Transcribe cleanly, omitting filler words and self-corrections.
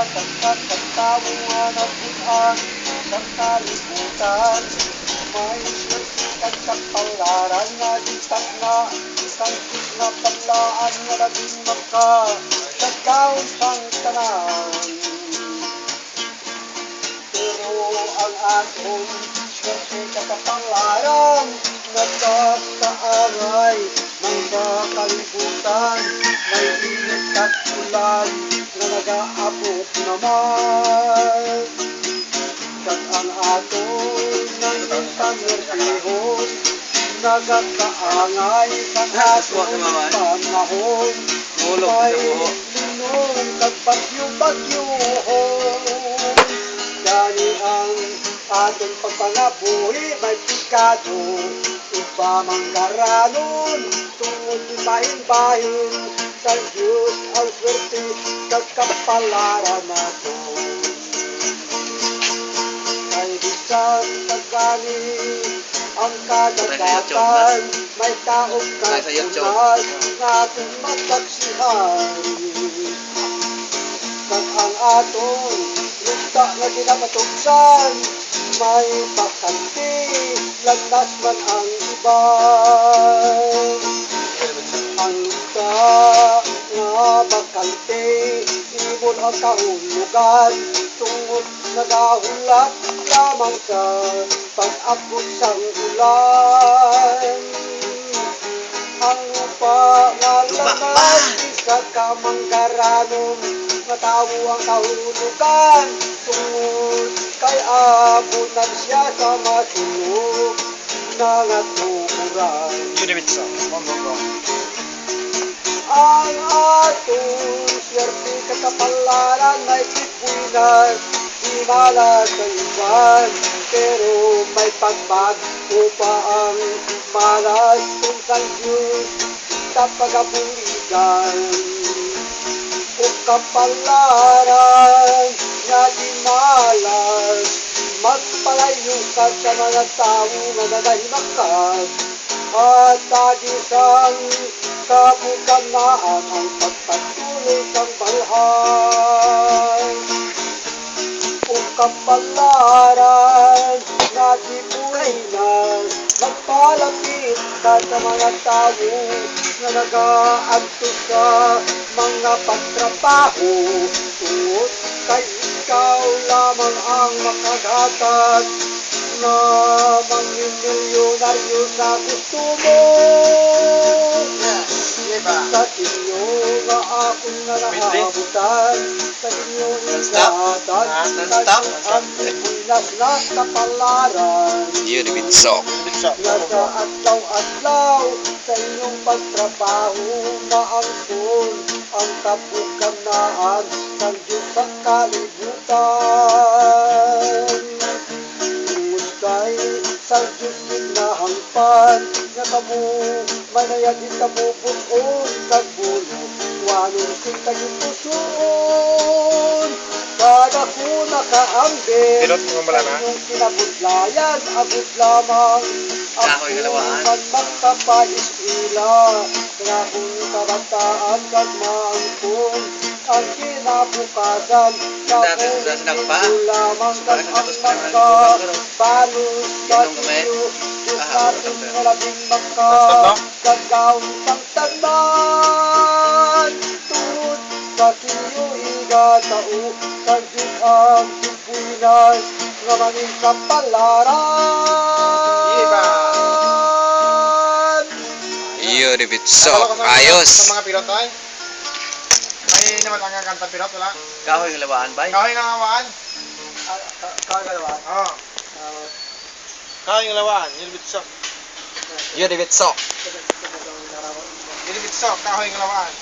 Pagkatawang nabutan sa kalibutan, may sikat kapalaran na ditak na isang kis na palaan na labing maka sa taon sang tanan. Pero ang aton sikat kapalaran nagkakaangay ng kalibutan, may init at ulan na nag-aabot naman. Kag ang aton ng isang mertihon nagkakaangay sa aton panahon, may linong kag bagyo-bagyohon. Gani ang aton pagpangabuhi may pikado, iba manggaranon tungod di bahin-bahin sa Diyos ang swerte kag kapalaran nato. Kay bisan pagani ang kadagatan, may taong kasunod nga atong mataksihan. Kag ang aton lugta nga ginapatugsan, may bakante landas man ang iban. Ang lugta nga bakante ibon ang kahulugan, tungod nagahulat lamang sa pag-abot sang ulan. Ang lupa nga landas isa ka manggaranon, matawo ang kahulugan, tungod kay abutan siya sa masulog na natukuran. Ang atong swerte kakapalaran ay kipuinan, di malas sa iban, pero may pagbago pa ang malas kung sa Diyos sa pagabuligan. O kapalaran nga di malas, magpalayo ka sa mga tao nga nanahimakan, at tagisang kabukanaan ang pagpatuloy sang balhay. O kapalaran nga di buhinan, magpalapit ka sa mga tao nga nag-aadto sa mga pagtrabaho, tuot kay ikaw lamang ang makaghatag na mangimilyonaryo sa gusto mo. Sa inyo nga akong nanahabutan, sa inyo ingatan, ang Pinas na kapalaran. Nasa adlaw-adlaw sa inyong pagtrabaho, maangkon ang kabukanaan ng Diyos sa kalibutan. Kay sa Diyos ginahangpan, nga kamo manayagin kamo buon kag bulo, wanon sing tagipusoon. Kada ko nakaambit sa inyong kinabudlayan, abot lamang ako man magpapaiskila, nga kung kabataan kag maangkon ang kinabukasan, kapulito lamang kag ang magkabalus katiyo, Diyos natin nga labing magkagawin pang tanan. Tuod katiyo igatao, sa Diyos ang tipuinan, nga manging kapalaran. Iyo, Ribitsok, ayos! Sa mga pilot ay? May naman ang kanta pilot, wala? Kahoy ng lawaan, bay? Kahoy ng lawaan? Kahoy ng lawaan? Oo. Kahoy ng lawaan, Yulbitsok. Iyo, Ribitsok. Yulbitsok, kahoy ng lawaan.